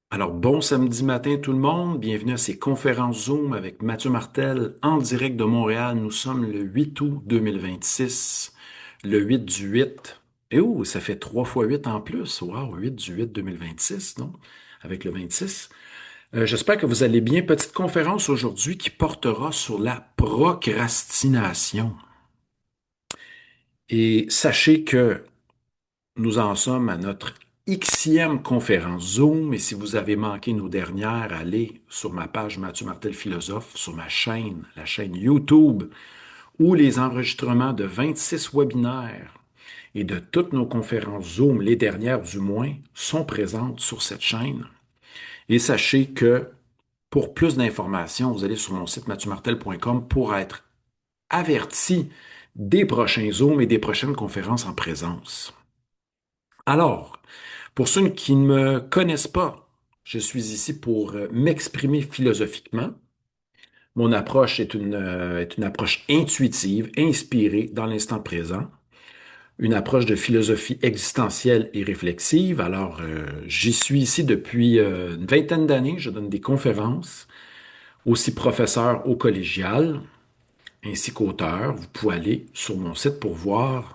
Alors, bon samedi matin tout le monde, bienvenue à ces conférences Zoom avec Mathieu Martel en direct de Montréal. Nous sommes le 8 août 2026, le 8 du 8. Et oh, ça fait 3 fois 8 en plus. Wow, 8 du 8 2026, non? Avec le 26. J'espère que vous allez bien. Petite conférence aujourd'hui qui portera sur la procrastination. Et sachez que nous en sommes à notre Xème conférence Zoom, et si vous avez manqué nos dernières, allez sur ma page Mathieu Martel Philosophe, sur ma chaîne, la chaîne YouTube, où les enregistrements de 26 webinaires et de toutes nos conférences Zoom, les dernières du moins, sont présentes sur cette chaîne. Et sachez que pour plus d'informations, vous allez sur mon site mathieumartel.com pour être averti des prochains Zooms et des prochaines conférences en présence. Alors, pour ceux qui ne me connaissent pas, je suis ici pour m'exprimer philosophiquement. Mon approche est une approche intuitive, inspirée dans l'instant présent, une approche de philosophie existentielle et réflexive. Alors, j'y suis ici depuis une vingtaine d'années. Je donne des conférences, aussi professeur au collégial, ainsi qu'auteur. Vous pouvez aller sur mon site pour voir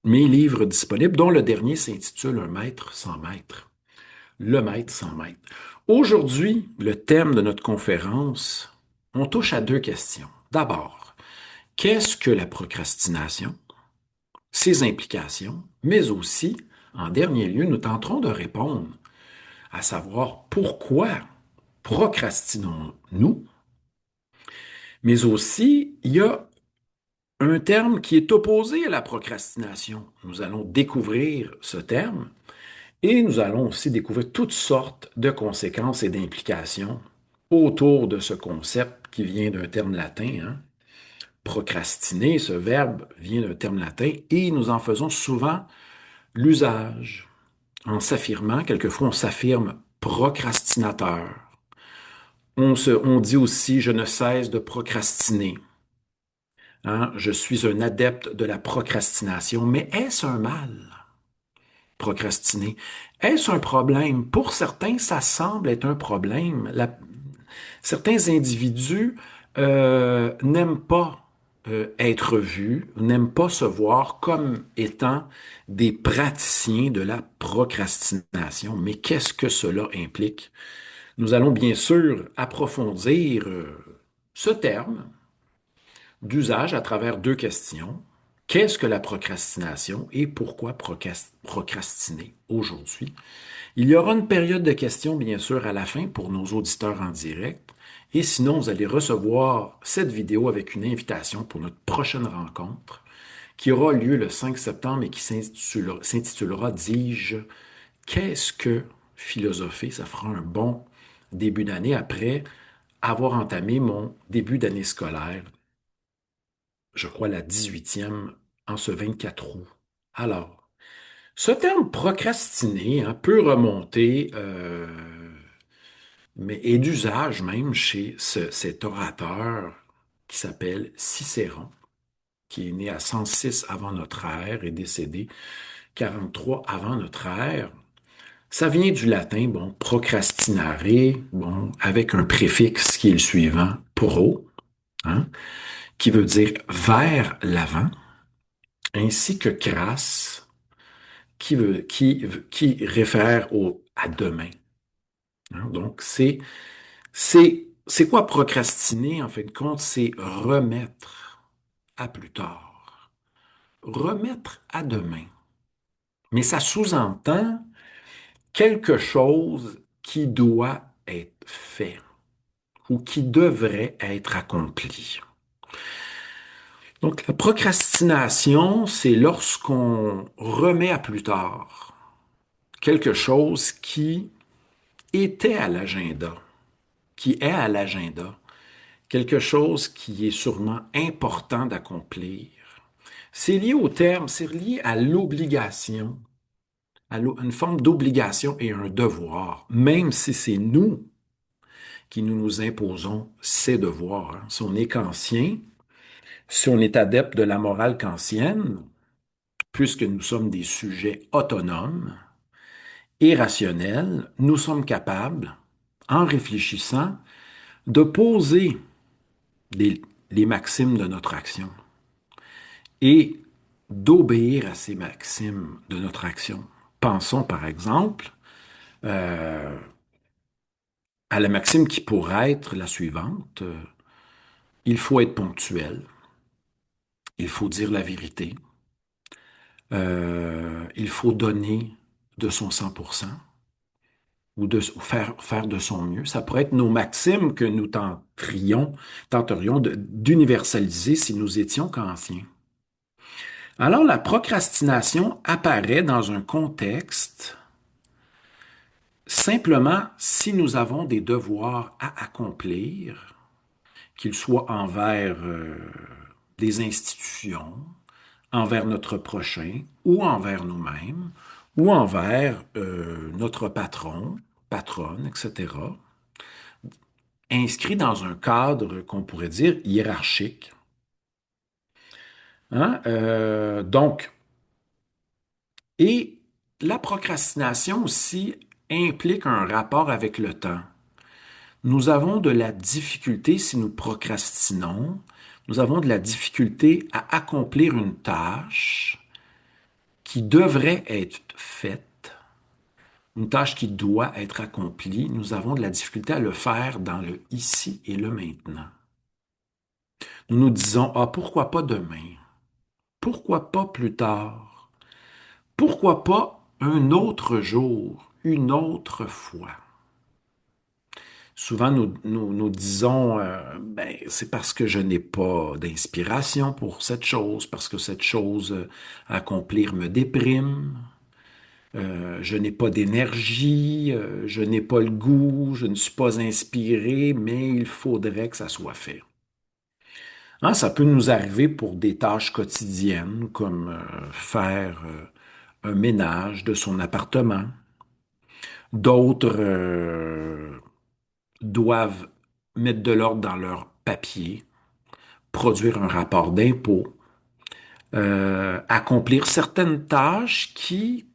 mes livres disponibles, dont le dernier s'intitule Un maître sans maître. Le maître sans maître. Aujourd'hui, le thème de notre conférence, on touche à deux questions. D'abord, qu'est-ce que la procrastination, ses implications, mais aussi, en dernier lieu, nous tenterons de répondre à savoir pourquoi procrastinons-nous, mais aussi, il y a un terme qui est opposé à la procrastination. Nous allons découvrir ce terme et nous allons aussi découvrir toutes sortes de conséquences et d'implications autour de ce concept qui vient d'un terme latin, hein. Procrastiner, ce verbe vient d'un terme latin et nous en faisons souvent l'usage. En s'affirmant, quelquefois on s'affirme procrastinateur. On dit aussi je ne cesse de procrastiner. Hein. Je suis un adepte de la procrastination, mais est-ce un mal? Procrastiner. Est-ce un problème? Pour certains, ça semble être un problème. Certains individus n'aiment pas être vus, n'aiment pas se voir comme étant des praticiens de la procrastination. Mais qu'est-ce que cela implique? Nous allons bien sûr approfondir ce terme d'usage à travers deux questions. Qu'est-ce que la procrastination et pourquoi procrastiner aujourd'hui? Il y aura une période de questions, bien sûr, à la fin pour nos auditeurs en direct. Et sinon, vous allez recevoir cette vidéo avec une invitation pour notre prochaine rencontre qui aura lieu le 5 septembre et qui s'intitulera, dis-je, Qu'est-ce que philosopher? Ça fera un bon début d'année après avoir entamé mon début d'année scolaire, je crois la 18e, en ce 24 août. Alors, ce terme procrastiner hein, peut remonter, mais est d'usage même chez cet orateur qui s'appelle Cicéron, qui est né à 106 avant notre ère et décédé 43 avant notre ère. Ça vient du latin, bon, procrastinare, bon, avec un préfixe qui est le suivant, pro, hein, qui veut dire vers l'avant, ainsi que crasse, qui réfère à demain. Hein. Donc, c'est quoi procrastiner, en fin de compte? C'est remettre à plus tard. Remettre à demain. Mais ça sous-entend quelque chose qui doit être fait ou qui devrait être accompli. Donc, la procrastination, c'est lorsqu'on remet à plus tard quelque chose qui était à l'agenda, qui est à l'agenda, quelque chose qui est sûrement important d'accomplir. C'est lié au terme, c'est lié à l'obligation, une forme d'obligation et un devoir, même si c'est nous qui nous imposons ces devoirs. Hein. Si on est kantien, si on est adepte de la morale kantienne, puisque nous sommes des sujets autonomes, et rationnel, nous sommes capables, en réfléchissant, de poser les, les maximes de notre action et d'obéir à ces maximes de notre action. Pensons par exemple euh, à la maxime qui pourrait être la suivante. Il faut être ponctuel, il faut dire la vérité, il faut donner de son 100% ou de faire de son mieux. Ça pourrait être nos maximes que nous tenterions d'universaliser si nous étions kantiens. Alors, la procrastination apparaît dans un contexte simplement si nous avons des devoirs à accomplir, qu'ils soient envers des institutions, envers notre prochain ou envers nous-mêmes ou envers notre patron, patronne, etc., inscrit dans un cadre qu'on pourrait dire hiérarchique. Hein? Donc, et la procrastination aussi implique un rapport avec le temps. Nous avons de la difficulté, si nous procrastinons, nous avons de la difficulté à accomplir une tâche qui devrait être faite, une tâche qui doit être accomplie. Nous avons de la difficulté à le faire dans le ici et le maintenant. Nous nous disons, ah, pourquoi pas demain? Pourquoi pas plus tard? Pourquoi pas un autre jour, une autre fois? Souvent, nous disons, ben, c'est parce que je n'ai pas d'inspiration pour cette chose, parce que cette chose à accomplir me déprime, je n'ai pas d'énergie, je n'ai pas le goût, je ne suis pas inspiré, mais il faudrait que ça soit fait. Hein, ça peut nous arriver pour des tâches quotidiennes, comme faire un ménage de son appartement. D'autres doivent mettre de l'ordre dans leurs papiers, produire un rapport d'impôt, accomplir certaines tâches qui,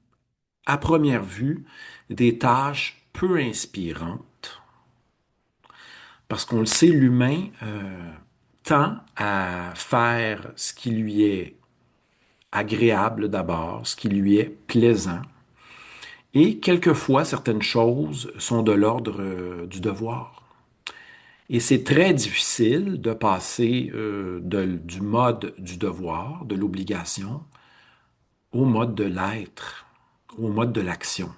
à première vue, des tâches peu inspirantes, parce qu'on le sait, l'humain tend à faire ce qui lui est agréable d'abord, ce qui lui est plaisant, et quelquefois certaines choses sont de l'ordre du devoir. Et c'est très difficile de passer du mode du devoir, de l'obligation, au mode de l'être, au mode de l'action.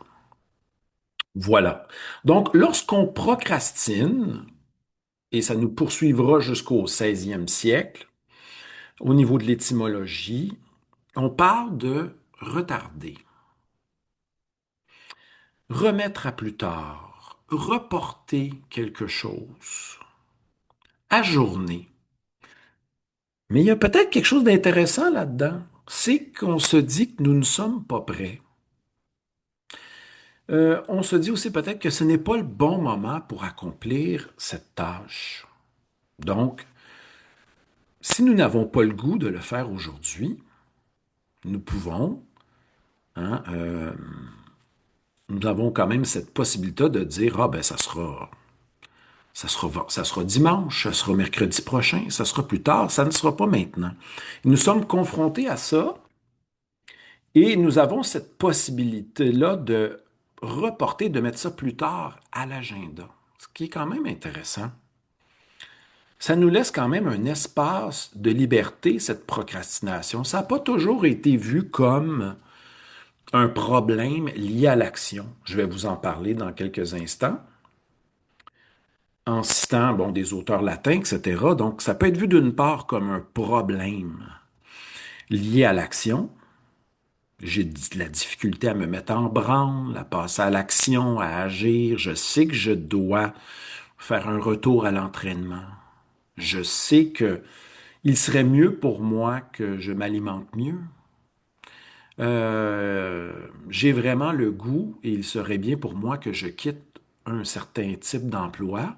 Voilà. Donc, lorsqu'on procrastine, et ça nous poursuivra jusqu'au 16e siècle, au niveau de l'étymologie, on parle de retarder, remettre à plus tard, reporter quelque chose, ajourner. Mais il y a peut-être quelque chose d'intéressant là-dedans. C'est qu'on se dit que nous ne sommes pas prêts. On se dit aussi peut-être que ce n'est pas le bon moment pour accomplir cette tâche. Donc, si nous n'avons pas le goût de le faire aujourd'hui, nous pouvons, hein, nous avons quand même cette possibilité de dire, ah ben ça sera dimanche, ça sera mercredi prochain, ça sera plus tard, ça ne sera pas maintenant. Nous sommes confrontés à ça et nous avons cette possibilité-là de reporter, de mettre ça plus tard à l'agenda, ce qui est quand même intéressant. Ça nous laisse quand même un espace de liberté, cette procrastination. Ça n'a pas toujours été vu comme un problème lié à l'action. Je vais vous en parler dans quelques instants, en citant bon, des auteurs latins, etc. Donc, ça peut être vu d'une part comme un problème lié à l'action. J'ai de la difficulté à me mettre en branle, à passer à l'action, à agir. Je sais que je dois faire un retour à l'entraînement. Je sais que il serait mieux pour moi que je m'alimente mieux. J'ai vraiment le goût et il serait bien pour moi que je quitte un certain type d'emploi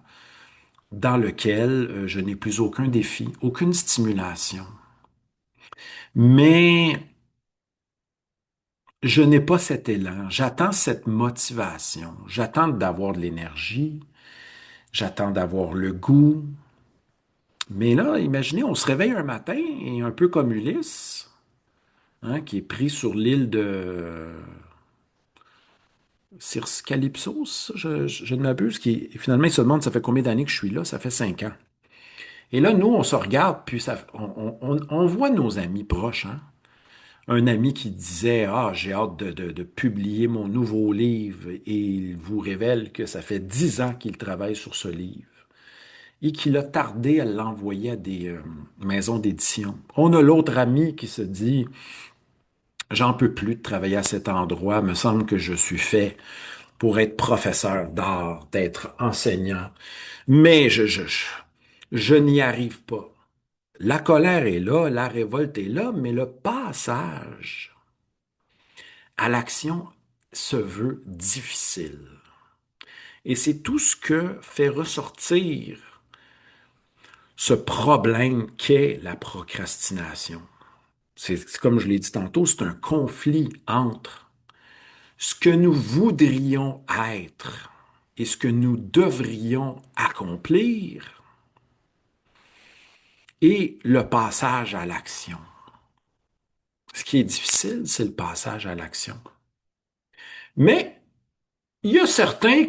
dans lequel je n'ai plus aucun défi, aucune stimulation. Mais Je n'ai pas cet élan. J'attends cette motivation. J'attends d'avoir de l'énergie. J'attends d'avoir le goût. Mais là, imaginez, on se réveille un matin et un peu comme Ulysse, hein, qui est pris sur l'île de Circe Calypsos, je ne m'abuse, qui finalement il se demande ça fait combien d'années que je suis là, ça fait 5 ans. Et là, nous, on se regarde, puis on voit nos amis proches, hein. Un ami qui disait, ah, j'ai hâte de publier mon nouveau livre, et il vous révèle que ça fait 10 ans qu'il travaille sur ce livre et qu'il a tardé à l'envoyer à des maisons d'édition. On a l'autre ami qui se dit, j'en peux plus de travailler à cet endroit, me semble que je suis fait pour être professeur d'art, d'être enseignant, mais je n'y arrive pas. La colère est là, la révolte est là, mais le passage à l'action se veut difficile. Et c'est tout ce que fait ressortir ce problème qu'est la procrastination. C'est comme je l'ai dit tantôt, c'est un conflit entre ce que nous voudrions être et ce que nous devrions accomplir et le passage à l'action. Ce qui est difficile, c'est le passage à l'action. Mais il y a certains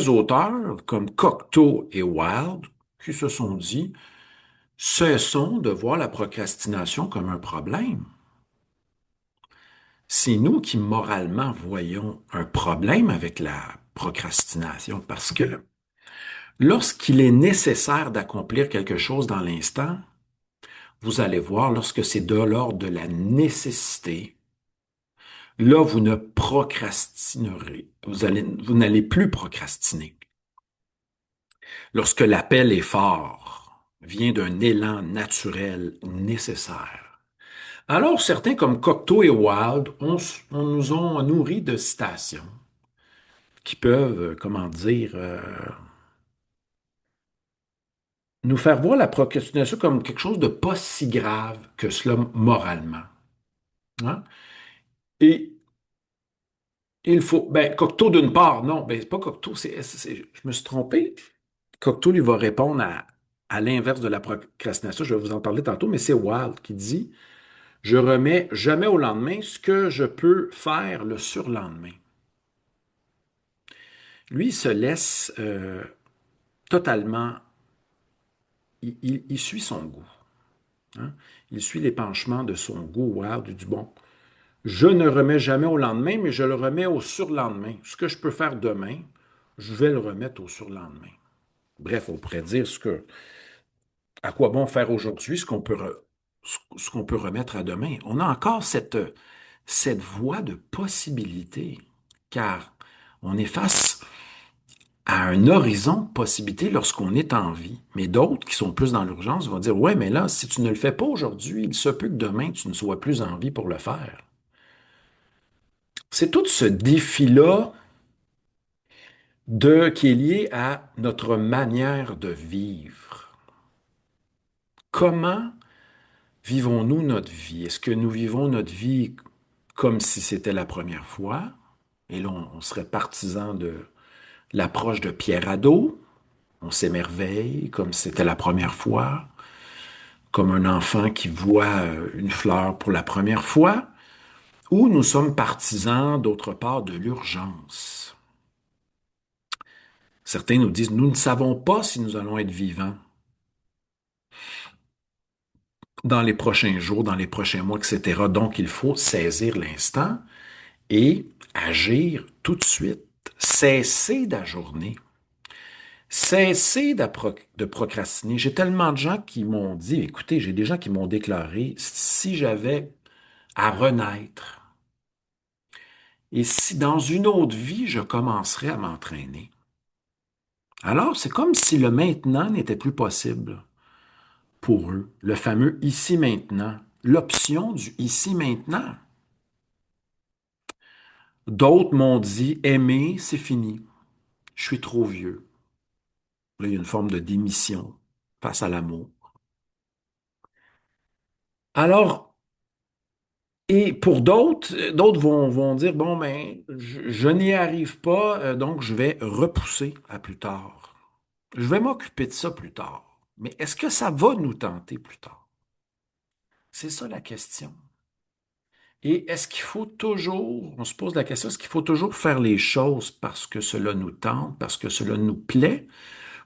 auteurs comme Cocteau et Wilde qui se sont dit, cessons de voir la procrastination comme un problème. C'est nous qui moralement voyons un problème avec la procrastination parce que lorsqu'il est nécessaire d'accomplir quelque chose dans l'instant, vous allez voir, lorsque c'est de l'ordre de la nécessité, là, vous ne procrastinerez. Vous n'allez plus procrastiner. Lorsque l'appel est fort, vient d'un élan naturel nécessaire. Alors, certains comme Cocteau et Wilde, on nous ont nourri de citations qui peuvent, comment dire, nous faire voir la procrastination comme quelque chose de pas si grave que cela moralement, hein? Et il faut, ben, Cocteau d'une part, non, ben, c'est pas Cocteau, je me suis trompé. Cocteau lui va répondre à l'inverse de la procrastination, je vais vous en parler tantôt, mais c'est Wilde qui dit, je remets jamais au lendemain ce que je peux faire le surlendemain. Lui, il se laisse totalement, il suit son goût, hein. Il suit l'épanchement de son goût, Wilde, du bon. Je ne remets jamais au lendemain, mais je le remets au surlendemain. Ce que je peux faire demain, je vais le remettre au surlendemain. Bref, on pourrait dire à quoi bon faire aujourd'hui ce qu'on peut remettre à demain. On a encore cette voie de possibilité, car on est face à un horizon de possibilités lorsqu'on est en vie. Mais d'autres qui sont plus dans l'urgence vont dire, ouais, mais là, si tu ne le fais pas aujourd'hui, il se peut que demain, tu ne sois plus en vie pour le faire. C'est tout ce défi-là qui est lié à notre manière de vivre. Comment vivons-nous notre vie? Est-ce que nous vivons notre vie comme si c'était la première fois? Et là, on serait partisan de l'approche de Pierre Hadot. On s'émerveille comme si c'était la première fois, comme un enfant qui voit une fleur pour la première fois. Ou nous sommes partisans, d'autre part, de l'urgence. Certains nous disent, nous ne savons pas si nous allons être vivants dans les prochains jours, dans les prochains mois, etc. Donc, il faut saisir l'instant et agir tout de suite. Cesser d'ajourner. Cesser de procrastiner. J'ai tellement de gens qui m'ont dit, écoutez, j'ai des gens qui m'ont déclaré, si j'avais à renaître et si dans une autre vie, je commencerais à m'entraîner. Alors, c'est comme si le maintenant n'était plus possible pour eux. Le fameux ici maintenant. L'option du ici maintenant. D'autres m'ont dit, aimer, c'est fini. Je suis trop vieux. Là, il y a une forme de démission face à l'amour. Alors, Et pour d'autres, d'autres vont dire, bon, ben, je n'y arrive pas, donc je vais repousser à plus tard. Je vais m'occuper de ça plus tard. Mais est-ce que ça va nous tenter plus tard? C'est ça la question. Et est-ce qu'il faut toujours, on se pose la question, est-ce qu'il faut toujours faire les choses parce que cela nous tente, parce que cela nous plaît,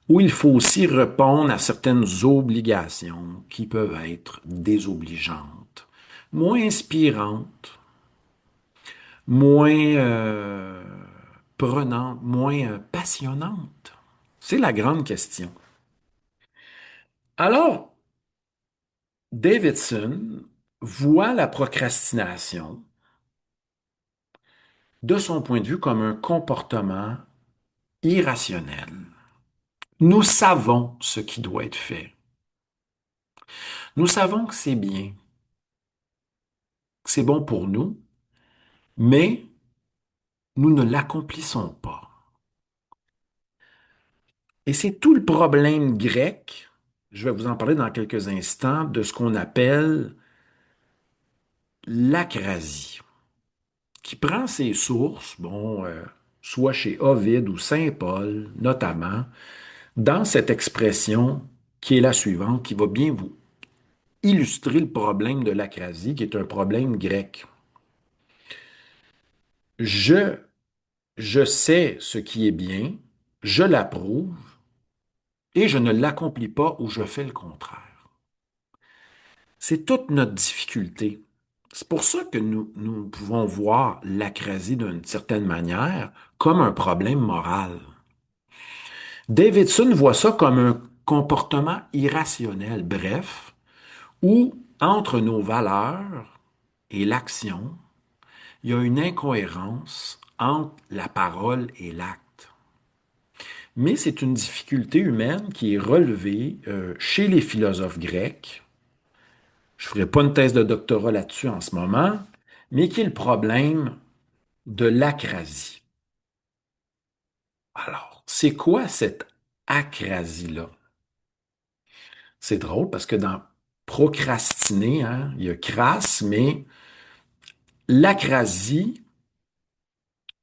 ou il faut aussi répondre à certaines obligations qui peuvent être désobligeantes, moins inspirantes, moins prenantes, moins passionnantes? C'est la grande question. Alors, Davidson voit la procrastination de son point de vue comme un comportement irrationnel. Nous savons ce qui doit être fait. Nous savons que c'est bien, que c'est bon pour nous, mais nous ne l'accomplissons pas. Et c'est tout le problème grec, je vais vous en parler dans quelques instants, de ce qu'on appelle l'acrasie, qui prend ses sources, bon, soit chez Ovide ou Saint Paul, notamment, dans cette expression qui est la suivante, qui va bien vous illustrer le problème de l'acrasie, qui est un problème grec. Je, je sais ce qui est bien, je l'approuve, et je ne l'accomplis pas ou je fais le contraire. C'est toute notre difficulté. C'est pour ça que nous pouvons voir l'acrasie d'une certaine manière comme un problème moral. Davidson voit ça comme un comportement irrationnel, bref, où entre nos valeurs et l'action, il y a une incohérence entre la parole et l'acte. Mais c'est une difficulté humaine qui est relevée chez les philosophes grecs. Je ne ferai pas une thèse de doctorat là-dessus en ce moment, mais qui est le problème de l'acrasie. Alors, c'est quoi cette acrasie-là? C'est drôle parce que dans procrastiner, hein, il y a crasse, mais l'acrasie,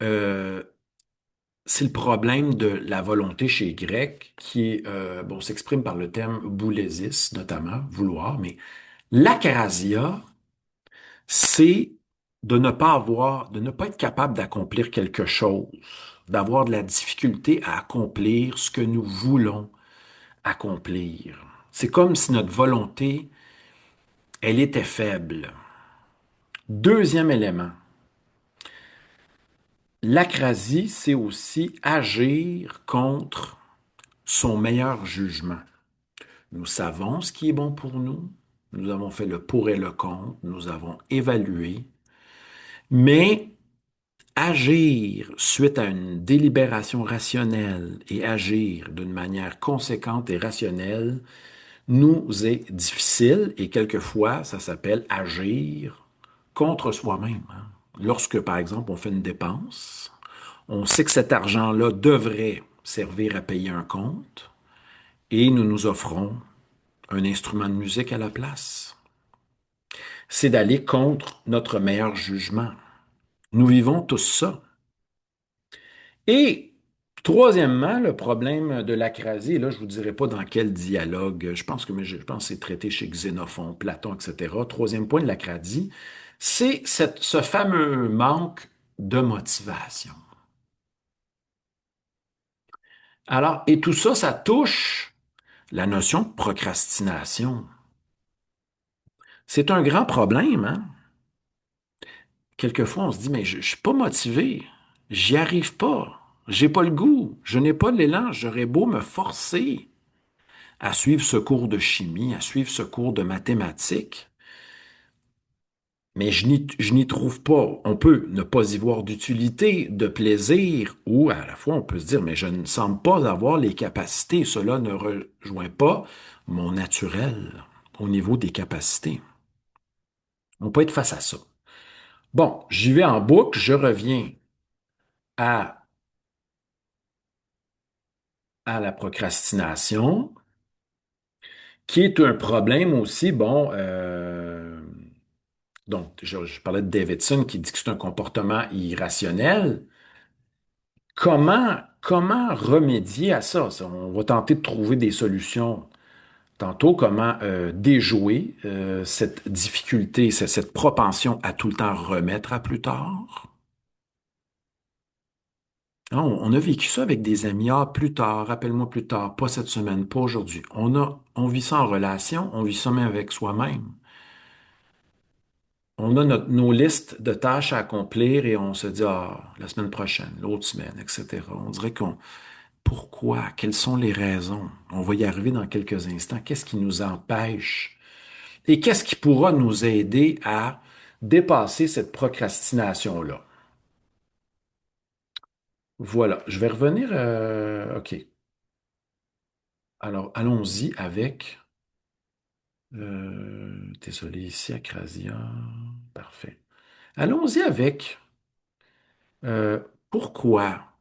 euh, c'est le problème de la volonté chez les Grecs qui est, bon, s'exprime par le terme boulésis, notamment, vouloir, mais l'acrasia, c'est de ne pas être capable d'accomplir quelque chose, d'avoir de la difficulté à accomplir ce que nous voulons accomplir. C'est comme si notre volonté, elle était faible. Deuxième élément, l'acrasie, c'est aussi agir contre son meilleur jugement. Nous savons ce qui est bon pour nous, nous avons fait le pour et le contre, nous avons évalué, mais agir suite à une délibération rationnelle et agir d'une manière conséquente et rationnelle nous est difficile et quelquefois ça s'appelle agir contre soi-même, hein. Lorsque, par exemple, on fait une dépense, on sait que cet argent-là devrait servir à payer un compte et nous nous offrons un instrument de musique à la place. C'est d'aller contre notre meilleur jugement. Nous vivons tous ça. Et troisièmement, le problème de l'acrasie, et là, je vous dirai pas dans quel dialogue, je pense que c'est traité chez Xénophon, Platon, etc. Troisième point de l'acrasie, c'est ce fameux manque de motivation. Alors, et tout ça, ça touche la notion de procrastination. C'est un grand problème, hein? Quelquefois, on se dit, mais je suis pas motivé, j'y arrive pas, j'ai pas le goût, je n'ai pas l'élan, j'aurais beau me forcer à suivre ce cours de chimie, à suivre ce cours de mathématiques, mais je n'y trouve pas. On peut ne pas y voir d'utilité, de plaisir, ou à la fois on peut se dire, mais je ne semble pas avoir les capacités, cela ne rejoint pas mon naturel au niveau des capacités. On peut être face à ça. Bon, j'y vais en boucle, je reviens à, à la procrastination, qui est un problème aussi, bon, Donc, je parlais de Davidson qui dit que c'est un comportement irrationnel. Comment remédier à ça? On va tenter de trouver des solutions tantôt. Comment déjouer cette difficulté, cette propension à tout le temps remettre à plus tard? Hein, on a vécu ça avec des amis. Ah, plus tard, rappelle-moi plus tard, pas cette semaine, pas aujourd'hui. On vit ça en relation, on vit ça même avec soi-même. On a nos listes de tâches à accomplir et on se dit, ah, la semaine prochaine, l'autre semaine, etc. On dirait pourquoi? Quelles sont les raisons? On va y arriver dans quelques instants. Qu'est-ce qui nous empêche? Et qu'est-ce qui pourra nous aider à dépasser cette procrastination-là? Voilà, je vais revenir. OK. Alors, allons-y avec. Désolé, ici, Acrasia. Parfait. Allons-y avec euh, pourquoi,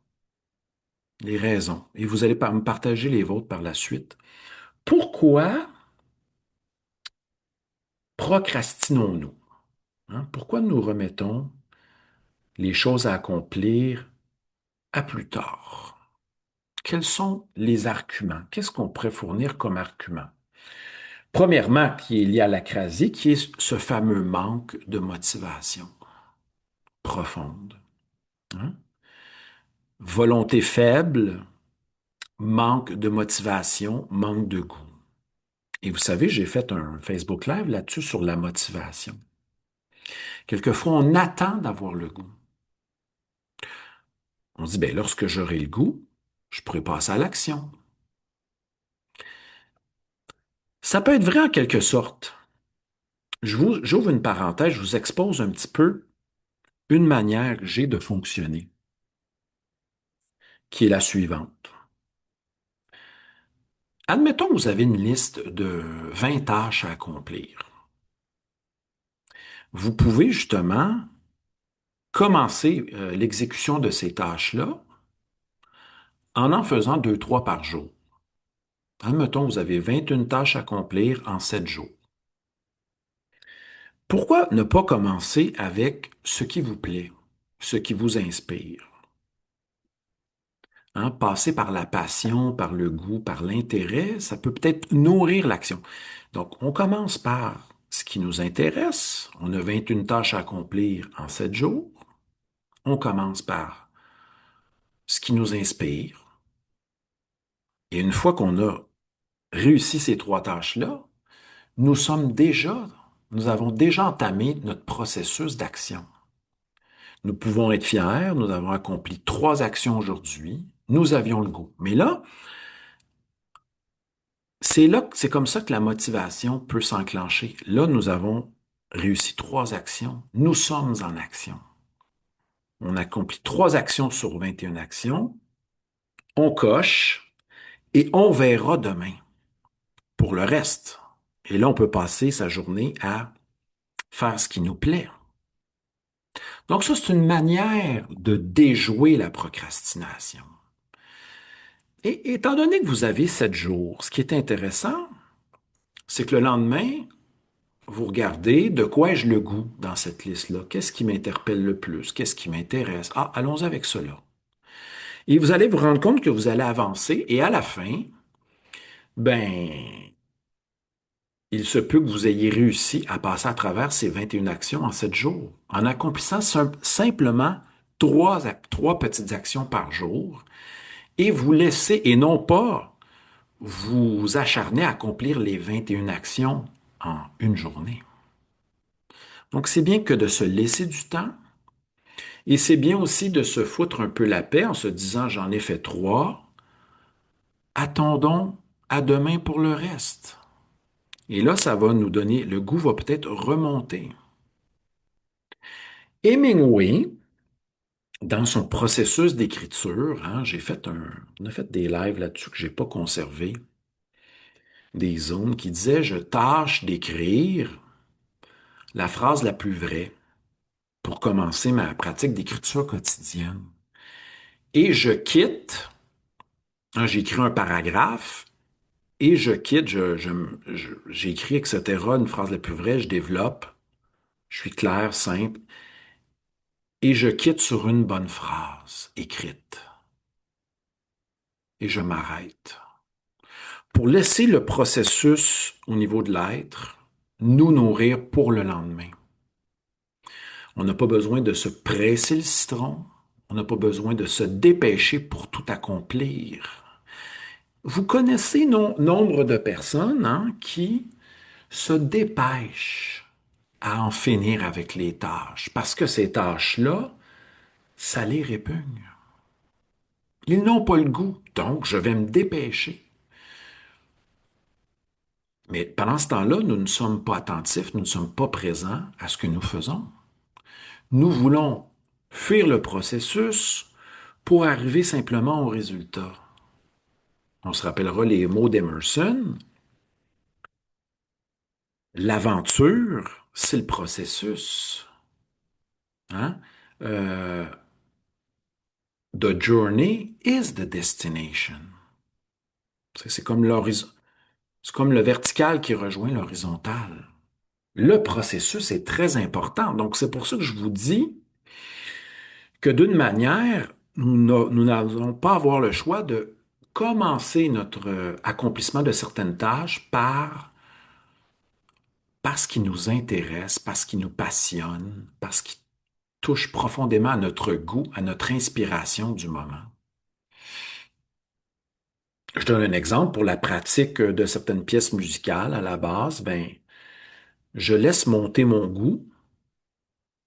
les raisons. Et vous allez me partager les vôtres par la suite. Pourquoi procrastinons-nous? Hein? Pourquoi nous remettons les choses à accomplir à plus tard? Quels sont les arguments? Qu'est-ce qu'on pourrait fournir comme argument? Premièrement, qui est lié à l'acrasie, qui est ce fameux manque de motivation profonde. Hein? Volonté faible, manque de motivation, manque de goût. Et vous savez, j'ai fait un Facebook Live là-dessus sur la motivation. Quelquefois, on attend d'avoir le goût. On dit, ben, lorsque j'aurai le goût, je pourrai passer à l'action. Ça peut être vrai en quelque sorte. J'ouvre une parenthèse, je vous expose un petit peu une manière que j'ai de fonctionner, qui est la suivante. Admettons que vous avez une liste de 20 tâches à accomplir. Vous pouvez justement commencer l'exécution de ces tâches-là en faisant deux, trois par jour. Admettons que vous avez 21 tâches à accomplir en 7 jours. Pourquoi ne pas commencer avec ce qui vous plaît, ce qui vous inspire? Hein, passer par la passion, par le goût, par l'intérêt, ça peut peut-être nourrir l'action. Donc, on commence par ce qui nous intéresse. On a 21 tâches à accomplir en 7 jours. On commence par ce qui nous inspire. Et une fois qu'on a réussi ces trois tâches-là, nous avons déjà entamé notre processus d'action. Nous pouvons être fiers, nous avons accompli trois actions aujourd'hui, nous avions le goût. Mais c'est comme ça que la motivation peut s'enclencher. Là, nous avons réussi trois actions, nous sommes en action. On accomplit trois actions sur 21 actions, on coche et on verra demain pour le reste. Et là, on peut passer sa journée à faire ce qui nous plaît. Donc ça, c'est une manière de déjouer la procrastination. Et étant donné que vous avez 7 jours, ce qui est intéressant, c'est que le lendemain, vous regardez de quoi ai-je le goût dans cette liste-là. Qu'est-ce qui m'interpelle le plus? Qu'est-ce qui m'intéresse? Ah, allons avec cela. Et vous allez vous rendre compte que vous allez avancer et à la fin, ben, il se peut que vous ayez réussi à passer à travers ces 21 actions en 7 jours, en accomplissant simplement trois petites actions par jour et vous laissez, et non pas vous acharner à accomplir les 21 actions en une journée. Donc, c'est bien que de se laisser du temps et c'est bien aussi de se foutre un peu la paix en se disant, j'en ai fait trois, attendons à demain pour le reste. Et là, ça va nous donner, le goût va peut-être remonter. Hemingway, dans son processus d'écriture, hein, on a fait des lives là-dessus que j'ai pas conservé, des zones qui disaient, je tâche d'écrire la phrase la plus vraie pour commencer ma pratique d'écriture quotidienne. Et je quitte, hein, j'écris un paragraphe, et je quitte, j'écris, etc., une phrase la plus vraie, je développe, Je suis clair, simple, et je quitte sur une bonne phrase écrite. Et je m'arrête. Pour laisser le processus au niveau de l'être nous nourrir pour le lendemain. On n'a pas besoin de se presser le citron. On n'a pas besoin de se dépêcher pour tout accomplir. Vous connaissez nombre de personnes hein, qui se dépêchent à en finir avec les tâches parce que ces tâches-là, ça les répugne. Ils n'ont pas le goût, donc je vais me dépêcher. Mais pendant ce temps-là, nous ne sommes pas attentifs, nous ne sommes pas présents à ce que nous faisons. Nous voulons fuir le processus pour arriver simplement au résultat. On se rappellera les mots d'Emerson. L'aventure, c'est le processus. Hein? Euh, the journey is the destination. C'est comme l'horizon, c'est comme le vertical qui rejoint l'horizontal. Le processus est très important. Donc, c'est pour ça que je vous dis que d'une manière, nous n'allons pas avoir le choix de commencer notre accomplissement de certaines tâches parce qui nous intéresse, parce qui nous passionne, parce qui touche profondément à notre goût, à notre inspiration du moment. Je donne un exemple pour la pratique de certaines pièces musicales à la base, ben, je laisse monter mon goût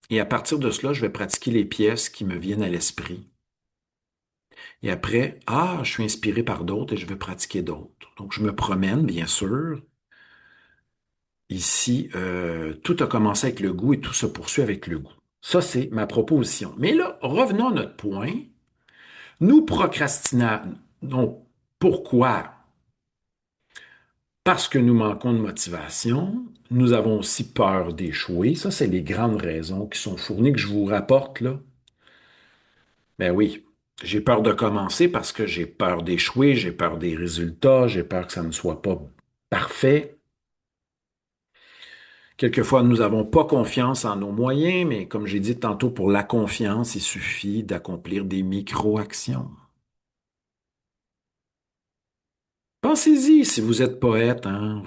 et à partir de cela, je vais pratiquer les pièces qui me viennent à l'esprit. Et après, ah, je suis inspiré par d'autres et je vais pratiquer d'autres. Donc, je me promène, bien sûr. Ici, tout a commencé avec le goût et tout se poursuit avec le goût. Ça, c'est ma proposition. Mais là, revenons à notre point. Nous procrastinons. Donc, pourquoi? Parce que nous manquons de motivation. Nous avons aussi peur d'échouer. Ça, c'est les grandes raisons qui sont fournies que je vous rapporte là. Ben oui, j'ai peur de commencer parce que j'ai peur d'échouer, j'ai peur des résultats, j'ai peur que ça ne soit pas parfait. Quelquefois, nous n'avons pas confiance en nos moyens, mais comme j'ai dit tantôt, pour la confiance, il suffit d'accomplir des micro-actions. Pensez-y, si vous êtes poète, hein,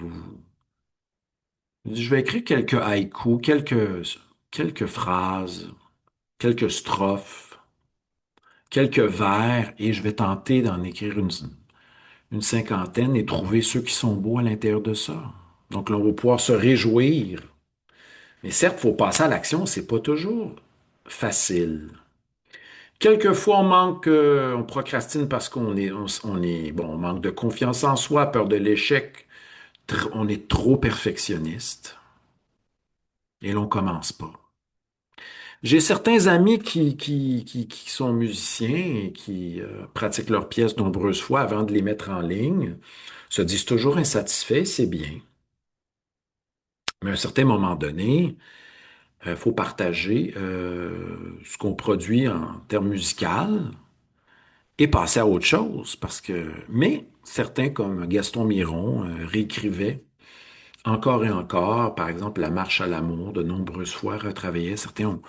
je vais écrire quelques haïkus, quelques phrases, quelques strophes, quelques vers, et je vais tenter d'en écrire une cinquantaine et trouver ceux qui sont beaux à l'intérieur de ça. Donc là, on va pouvoir se réjouir. Mais certes, il faut passer à l'action, c'est pas toujours facile. Quelquefois, on procrastine parce bon, on manque de confiance en soi, peur de l'échec, on est trop perfectionniste et l'on commence pas. J'ai certains amis qui sont musiciens et qui pratiquent leurs pièces de nombreuses fois avant de les mettre en ligne, se disent toujours insatisfaits, c'est bien. Mais à un certain moment donné, il faut partager ce qu'on produit en termes musicaux et passer à autre chose. Mais certains, comme Gaston Miron, réécrivaient encore et encore, par exemple, la marche à l'amour, de nombreuses fois retravaillait. Certains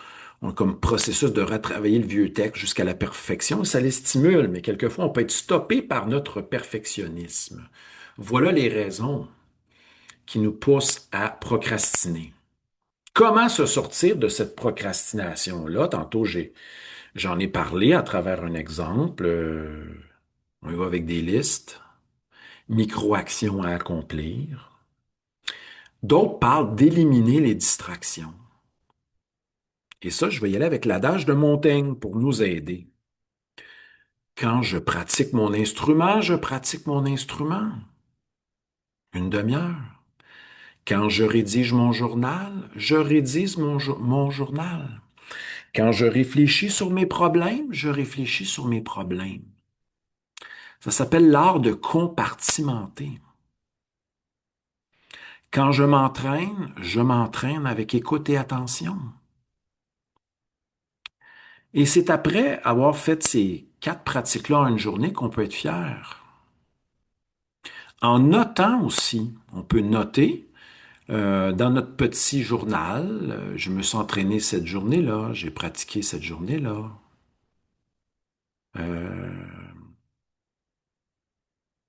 ont comme processus de retravailler le vieux texte jusqu'à la perfection. Ça les stimule, mais quelquefois, on peut être stoppé par notre perfectionnisme. Voilà les raisons qui nous poussent à procrastiner. Comment se sortir de cette procrastination-là? Tantôt, j'en ai parlé à travers un exemple. On y va avec des listes, micro-actions à accomplir. D'autres parlent d'éliminer les distractions. Et ça, je vais y aller avec l'adage de Montaigne pour nous aider. Quand je pratique mon instrument, je pratique mon instrument. Une demi-heure. Quand je rédige mon journal, je rédige mon journal. Quand je réfléchis sur mes problèmes, je réfléchis sur mes problèmes. Ça s'appelle l'art de compartimenter. Quand je m'entraîne avec écoute et attention. Et c'est après avoir fait ces 4 pratiques-là en une journée qu'on peut être fier. En notant aussi, on peut noter Dans notre petit journal, je me suis entraîné cette journée-là, j'ai pratiqué cette journée-là. Euh,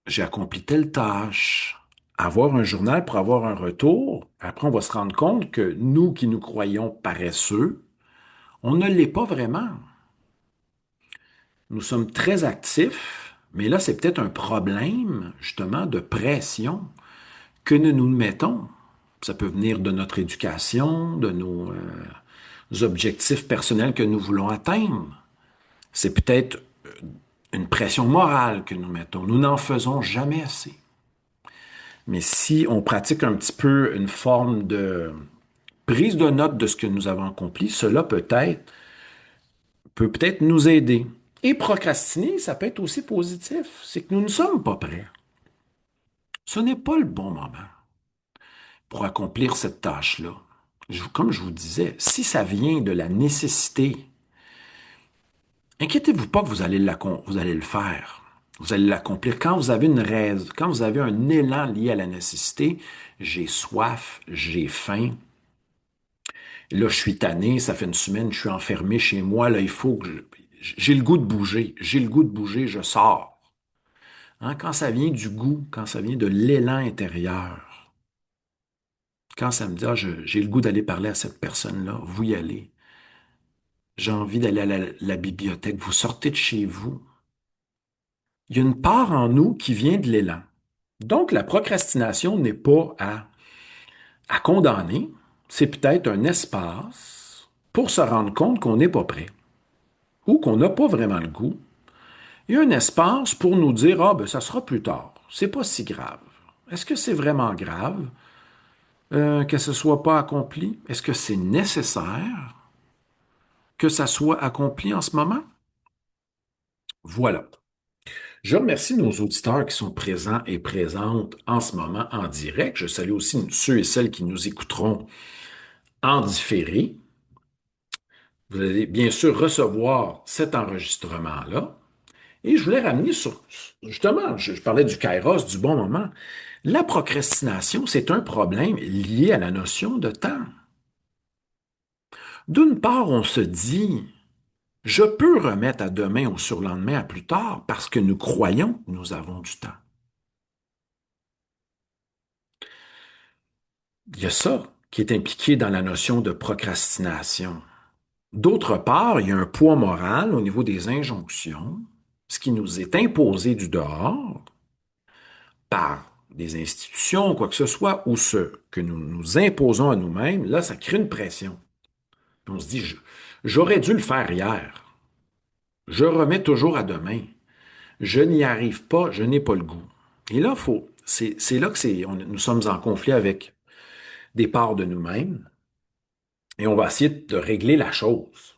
j'ai accompli telle tâche. Avoir un journal pour avoir un retour, après on va se rendre compte que nous qui nous croyons paresseux, on ne l'est pas vraiment. Nous sommes très actifs, mais là c'est peut-être un problème justement de pression que nous nous mettons. Ça peut venir de notre éducation, de nos objectifs personnels que nous voulons atteindre. C'est peut-être une pression morale que nous mettons. Nous n'en faisons jamais assez. Mais si on pratique un petit peu une forme de prise de note de ce que nous avons accompli, cela peut peut-être nous aider. Et procrastiner, ça peut être aussi positif. C'est que nous ne sommes pas prêts. Ce n'est pas le bon moment pour accomplir cette tâche-là. Comme je vous disais, si ça vient de la nécessité, inquiétez-vous pas que vous allez le faire. Vous allez l'accomplir. Quand vous avez une raison, quand vous avez un élan lié à la nécessité, j'ai soif, j'ai faim, là je suis tanné, ça fait une semaine, je suis enfermé chez moi, là il faut que j'ai le goût de bouger, j'ai le goût de bouger, je sors. Hein, quand ça vient du goût, quand ça vient de l'élan intérieur, quand ça me dit, ah, j'ai le goût d'aller parler à cette personne-là, vous y allez. J'ai envie d'aller à la bibliothèque, vous sortez de chez vous. Il y a une part en nous qui vient de l'élan. Donc, la procrastination n'est pas à condamner, c'est peut-être un espace pour se rendre compte qu'on n'est pas prêt ou qu'on n'a pas vraiment le goût. Il y a un espace pour nous dire, ah, ben, ça sera plus tard. C'est pas si grave. Est-ce que c'est vraiment grave que ce soit pas accompli? Est-ce que c'est nécessaire que ça soit accompli en ce moment? Voilà. Je remercie nos auditeurs qui sont présents et présentes en ce moment en direct. Je salue aussi ceux et celles qui nous écouteront en différé. Vous allez bien sûr recevoir cet enregistrement-là. Et je voulais ramener sur, justement, je parlais du kairos, du bon moment. La procrastination, c'est un problème lié à la notion de temps. D'une part, on se dit, je peux remettre à demain ou surlendemain à plus tard parce que nous croyons que nous avons du temps. Il y a ça qui est impliqué dans la notion de procrastination. D'autre part, il y a un poids moral au niveau des injonctions, ce qui nous est imposé du dehors par des institutions, quoi que ce soit, ou ce que nous nous imposons à nous-mêmes, là, ça crée une pression. On se dit, j'aurais dû le faire hier. Je remets toujours à demain. Je n'y arrive pas, je n'ai pas le goût. Et là, c'est là que nous sommes en conflit avec des parts de nous-mêmes et on va essayer de régler la chose.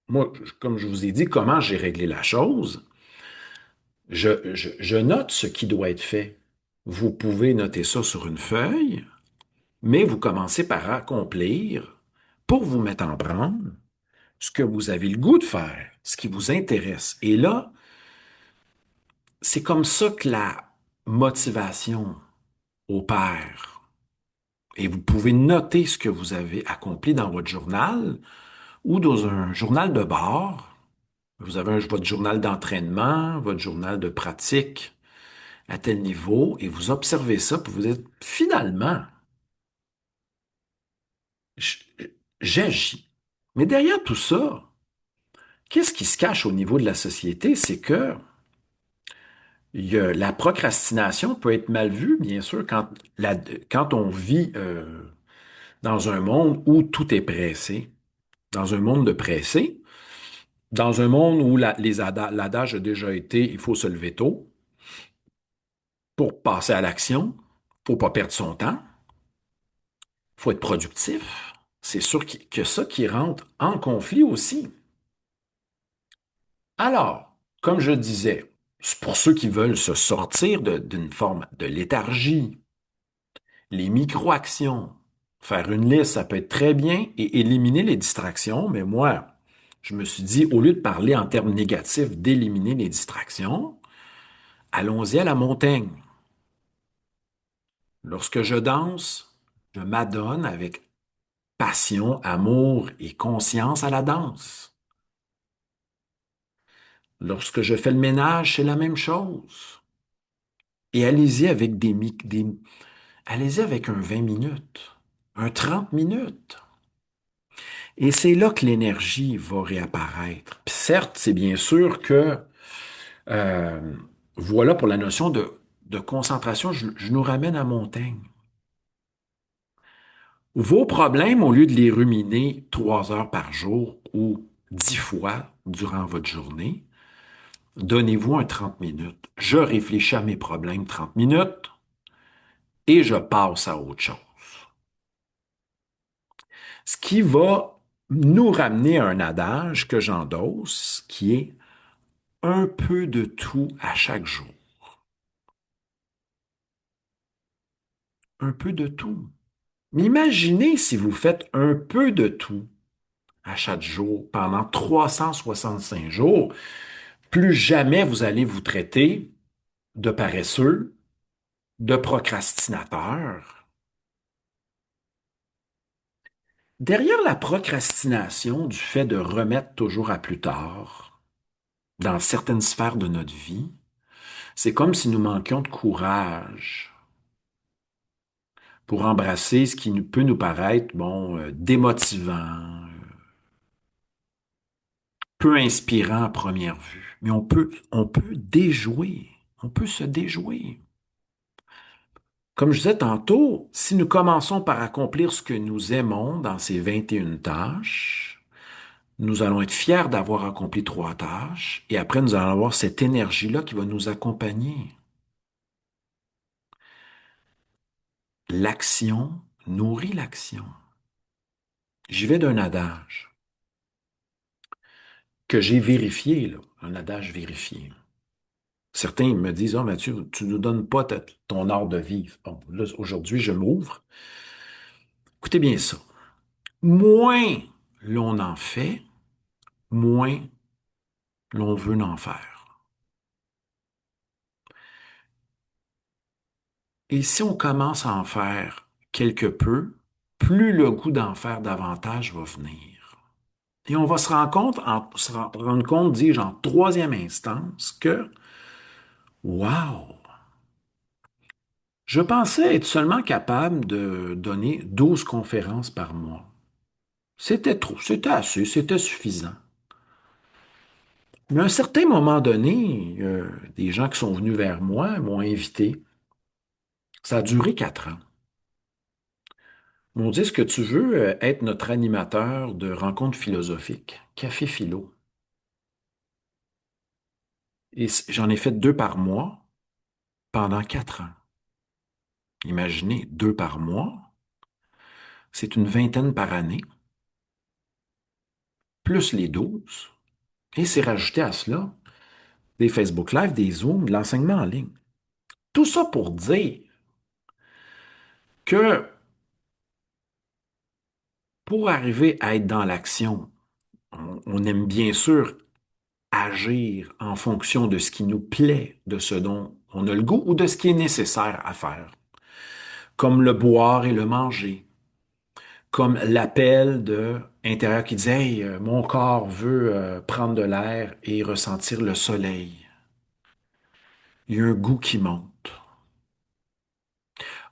Moi, comme je vous ai dit, comment j'ai réglé la chose, je note ce qui doit être fait. Vous pouvez noter ça sur une feuille, mais vous commencez par accomplir, pour vous mettre en branle, ce que vous avez le goût de faire, ce qui vous intéresse. Et là, c'est comme ça que la motivation opère. Et vous pouvez noter ce que vous avez accompli dans votre journal ou dans un journal de bord. Vous avez votre journal d'entraînement, votre journal de pratique à tel niveau, et vous observez ça, puis vous dites, finalement, j- j'agis. Mais derrière tout ça, qu'est-ce qui se cache au niveau de la société? C'est que la procrastination peut être mal vue, bien sûr, quand on vit dans un monde où tout est pressé, dans un monde de pressé, dans un monde où l'adage a déjà été, il faut se lever tôt pour passer à l'action, faut pas perdre son temps, faut être productif. C'est sûr que ça qui rentre en conflit aussi. Alors, comme je disais, c'est pour ceux qui veulent se sortir d'une forme de léthargie, les micro-actions, faire une liste, ça peut être très bien et éliminer les distractions, mais moi, je me suis dit, au lieu de parler en termes négatifs d'éliminer les distractions, allons-y à la montagne. Lorsque je danse, Je m'adonne avec passion, amour et conscience à la danse. Lorsque je fais le ménage, c'est la même chose. Et allez-y avec allez-y avec un 20 minutes, un 30 minutes. Et c'est là que l'énergie va réapparaître. Puis certes, c'est bien sûr que, euh, voilà pour la notion de concentration, je nous ramène à Montaigne. Vos problèmes, au lieu de les ruminer 3 heures par jour ou 10 fois durant votre journée, donnez-vous un 30 minutes. Je réfléchis à mes problèmes 30 minutes et je passe à autre chose. Ce qui va nous ramener à un adage que j'endosse, qui est un peu de tout à chaque jour. Un peu de tout. Mais imaginez si vous faites un peu de tout à chaque jour pendant 365 jours, plus jamais vous allez vous traiter de paresseux, de procrastinateur. Derrière la procrastination du fait de remettre toujours à plus tard, dans certaines sphères de notre vie, c'est comme si nous manquions de courage pour embrasser ce qui peut nous paraître, bon, démotivant, peu inspirant à première vue. Mais on peut déjouer, on peut se déjouer. Comme je disais tantôt, si nous commençons par accomplir ce que nous aimons dans ces 21 tâches, nous allons être fiers d'avoir accompli 3 tâches et après nous allons avoir cette énergie-là qui va nous accompagner. L'action nourrit l'action. J'y vais d'un adage que j'ai vérifié, là, un adage vérifié. Certains me disent, oh Mathieu, tu ne nous donnes pas ton art de vivre. Bon, là, aujourd'hui, je m'ouvre. Écoutez bien ça. Moins l'on en fait, moins l'on veut en faire. Et si on commence à en faire quelque peu, plus le goût d'en faire davantage va venir. Et on va se rendre compte, dis-je, en troisième instance, que, wow, je pensais être seulement capable de donner 12 conférences par mois. C'était trop, c'était assez, c'était suffisant. Mais à un certain moment donné, des gens qui sont venus vers moi m'ont invité. Ça a duré 4 ans. Ils m'ont dit, est-ce que tu veux être notre animateur de rencontres philosophiques? Café Philo. Et j'en ai fait 2 par mois pendant 4 ans. Imaginez, 2 par mois, c'est une vingtaine par année, plus les 12. Et c'est rajouté à cela des Facebook Live, des Zooms, de l'enseignement en ligne. Tout ça pour dire que pour arriver à être dans l'action, on aime bien sûr agir en fonction de ce qui nous plaît, de ce dont on a le goût ou de ce qui est nécessaire à faire, comme le boire et le manger, comme l'appel de intérieur qui dit Hey, mon corps veut prendre de l'air et ressentir le soleil. Il y a un goût qui monte.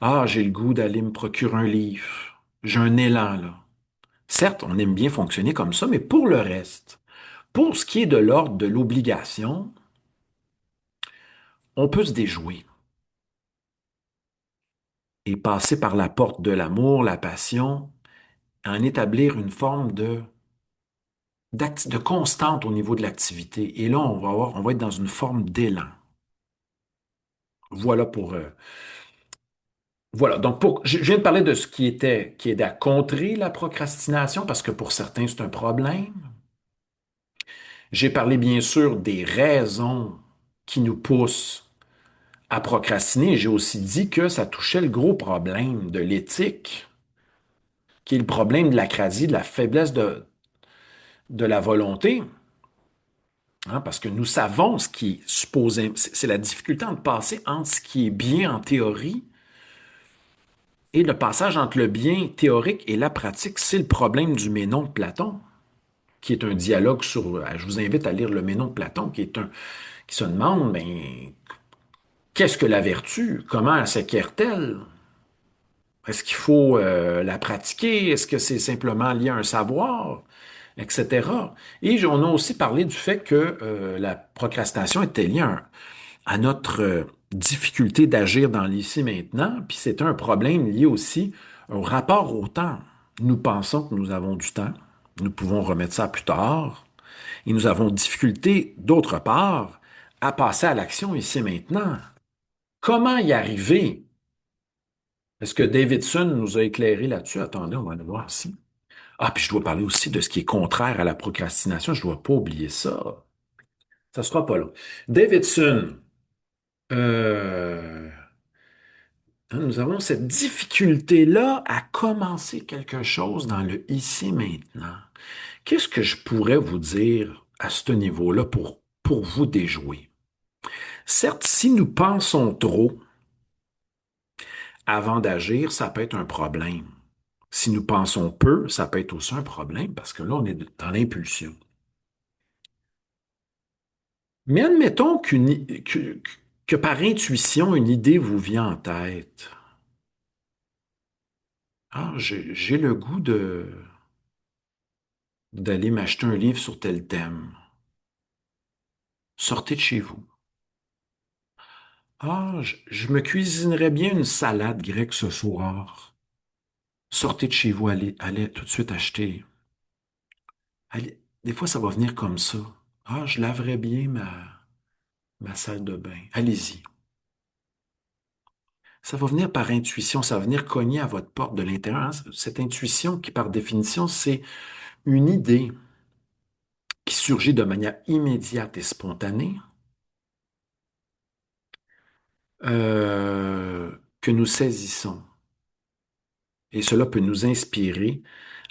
Ah, j'ai le goût d'aller me procurer un livre. J'ai un élan là. Certes, on aime bien fonctionner comme ça, mais pour le reste, pour ce qui est de l'ordre de l'obligation, on peut se déjouer et passer par la porte de l'amour, la passion, en établir une forme de constante au niveau de l'activité. Et là, on va être dans une forme d'élan. Voilà pour, voilà. Donc, je viens de parler de ce qui aide à contrer la procrastination parce que pour certains, c'est un problème. J'ai parlé bien sûr des raisons qui nous poussent à procrastiner. J'ai aussi dit que ça touchait le gros problème de l'éthique, qui est le problème de l'acrasie, de la faiblesse de la volonté. Hein, parce que nous savons ce qui est supposé, c'est la difficulté de passer entre ce qui est bien en théorie Et le passage entre le bien théorique et la pratique, c'est le problème du Ménon de Platon, qui est un dialogue sur. Je vous invite à lire le Ménon de Platon, qui se demande, ben, qu'est-ce que la vertu? Comment elle s'acquiert-elle? Est-ce qu'il faut la pratiquer? Est-ce que c'est simplement lié à un savoir? Etc. Et on a aussi parlé du fait que la procrastination était liée à notre difficulté d'agir dans l'ici maintenant, puis c'est un problème lié aussi au rapport au temps. Nous pensons que nous avons du temps, nous pouvons remettre ça plus tard, et nous avons difficulté, d'autre part, à passer à l'action ici maintenant. Comment y arriver? Est-ce que Davidson nous a éclairé là-dessus? Attendez, on va le voir ici. Ah, puis je dois parler aussi de ce qui est contraire à la procrastination. Je ne dois pas oublier ça. Ça sera pas long. Davidson, euh, nous avons cette difficulté-là à commencer quelque chose dans le ici maintenant. Qu'est-ce que je pourrais vous dire à ce niveau-là pour vous déjouer? Certes, si nous pensons trop avant d'agir, ça peut être un problème. Si nous pensons peu, ça peut être aussi un problème parce que là, on est dans l'impulsion. Mais admettons que par intuition, une idée vous vient en tête. Ah, j'ai le goût d'aller m'acheter un livre sur tel thème. Sortez de chez vous. Ah, je me cuisinerais bien une salade grecque ce soir. Sortez de chez vous, allez tout de suite acheter. Allez, des fois, ça va venir comme ça. Ah, je laverais bien ma salle de bain. Allez-y. Ça va venir par intuition, ça va venir cogner à votre porte de l'intérieur, hein. Cette intuition qui, par définition, c'est une idée qui surgit de manière immédiate et spontanée, que nous saisissons. Et cela peut nous inspirer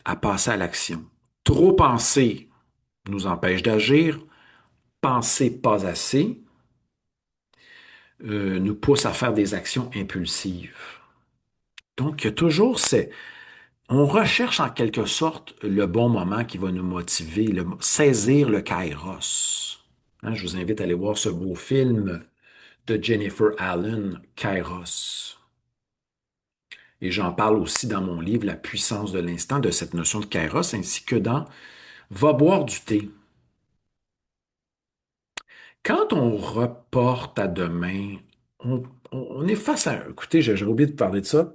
à passer à l'action. Trop penser nous empêche d'agir. Penser pas assez nous pousse à faire des actions impulsives. Donc, il y a toujours on recherche en quelque sorte le bon moment qui va nous motiver, saisir le kairos. Hein, je vous invite à aller voir ce beau film de Jennifer Allen, Kairos. Et j'en parle aussi dans mon livre La puissance de l'instant, de cette notion de kairos, ainsi que dans Va boire du thé. Quand on reporte à demain, on, on est face à... Écoutez, j'ai oublié de parler de ça.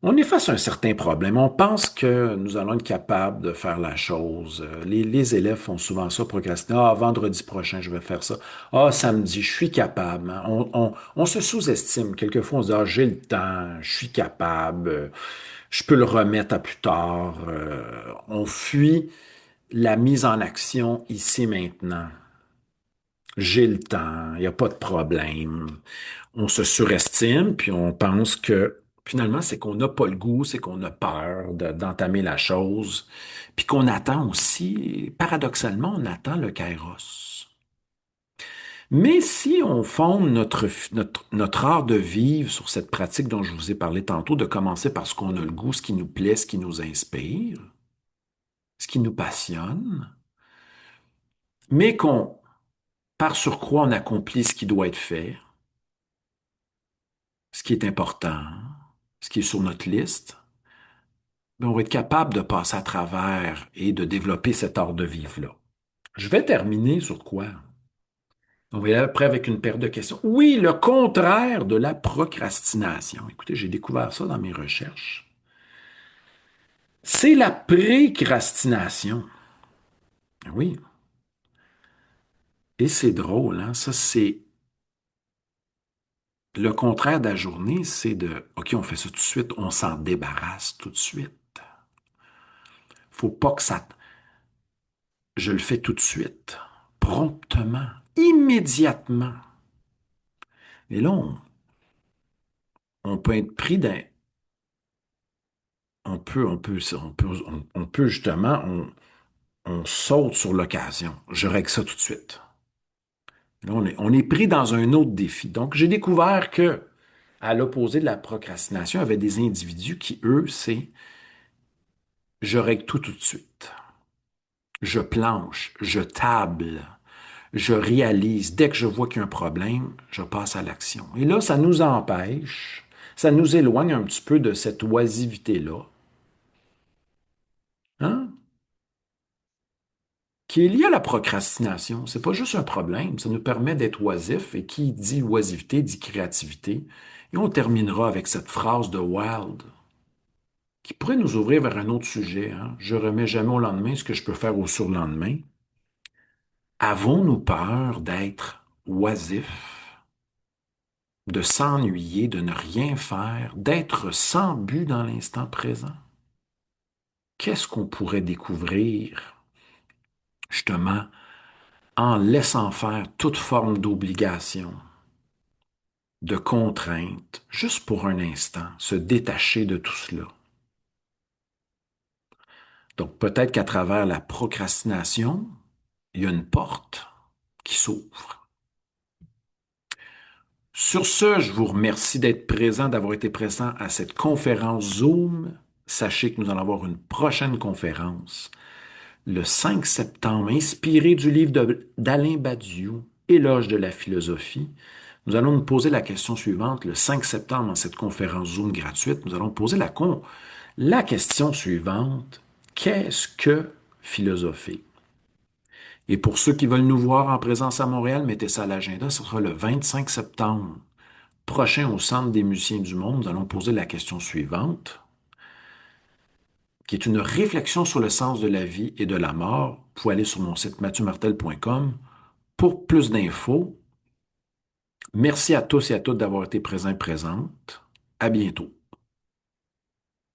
On est face à un certain problème. On pense que nous allons être capables de faire la chose. Les élèves font souvent ça, procrastiner. Ah, vendredi prochain, je vais faire ça. Ah, samedi, je suis capable, hein. On se sous-estime. Quelquefois, on se dit, ah, j'ai le temps, je suis capable, je peux le remettre à plus tard. On fuit la mise en action ici maintenant. J'ai le temps, il n'y a pas de problème. On se surestime, puis on pense que finalement, c'est qu'on n'a pas le goût, c'est qu'on a peur d'entamer la chose, puis qu'on attend aussi, paradoxalement, on attend le kairos. Mais si on fonde notre art de vivre sur cette pratique dont je vous ai parlé tantôt, de commencer par ce qu'on a le goût, ce qui nous plaît, ce qui nous inspire, ce qui nous passionne, mais qu'on, par surcroît, on accomplit ce qui doit être fait, ce qui est important, ce qui est sur notre liste, ben, on va être capable de passer à travers et de développer cet art de vivre-là. Je vais terminer sur quoi? On va y aller après avec une paire de questions. Oui, le contraire de la procrastination. Écoutez, j'ai découvert ça dans mes recherches. C'est la précrastination. Oui, et c'est drôle, hein? Ça, c'est le contraire de la journée, c'est de, OK, on fait ça tout de suite, on s'en débarrasse tout de suite. Faut pas que ça, je le fais tout de suite, promptement, immédiatement. Et là, on peut être pris dans, on peut justement, on saute sur l'occasion. Je règle ça tout de suite. Là, on est pris dans un autre défi. Donc, j'ai découvert que À l'opposé de la procrastination, il y avait des individus qui, eux, c'est je règle tout de suite. Je planche, je table, je réalise. Dès que je vois qu'il y a un problème, je passe à l'action. Et là, ça nous empêche, ça nous éloigne un petit peu de cette oisiveté-là, hein, qui est liée à la procrastination. C'est pas juste un problème, ça nous permet d'être oisif et qui dit oisiveté dit créativité. Et on terminera avec cette phrase de Wilde qui pourrait nous ouvrir vers un autre sujet, hein. Je remets jamais au lendemain ce que je peux faire au surlendemain. Avons-nous peur d'être oisifs, de s'ennuyer, de ne rien faire, d'être sans but dans l'instant présent? Qu'est-ce qu'on pourrait découvrir, justement, en laissant faire toute forme d'obligation, de contrainte, juste pour un instant, se détacher de tout cela? Donc peut-être qu'à travers la procrastination, il y a une porte qui s'ouvre. Sur ce, je vous remercie d'être présent, d'avoir été présent à cette conférence Zoom. Sachez que nous allons avoir une prochaine conférence le 5 septembre, inspirée du livre d'Alain Badiou, Éloge de la philosophie. Nous allons nous poser la question suivante le 5 septembre dans cette conférence Zoom gratuite. Nous allons poser la question suivante. Qu'est-ce que philosopher? Et pour ceux qui veulent nous voir en présence à Montréal, mettez ça à l'agenda. Ce sera le 25 septembre prochain au Centre des musiciens du monde. Nous allons poser la question suivante, qui est une réflexion sur le sens de la vie et de la mort. Vous pouvez aller sur mon site mathieumartel.com pour plus d'infos. Merci à tous et à toutes d'avoir été présents et présentes. À bientôt.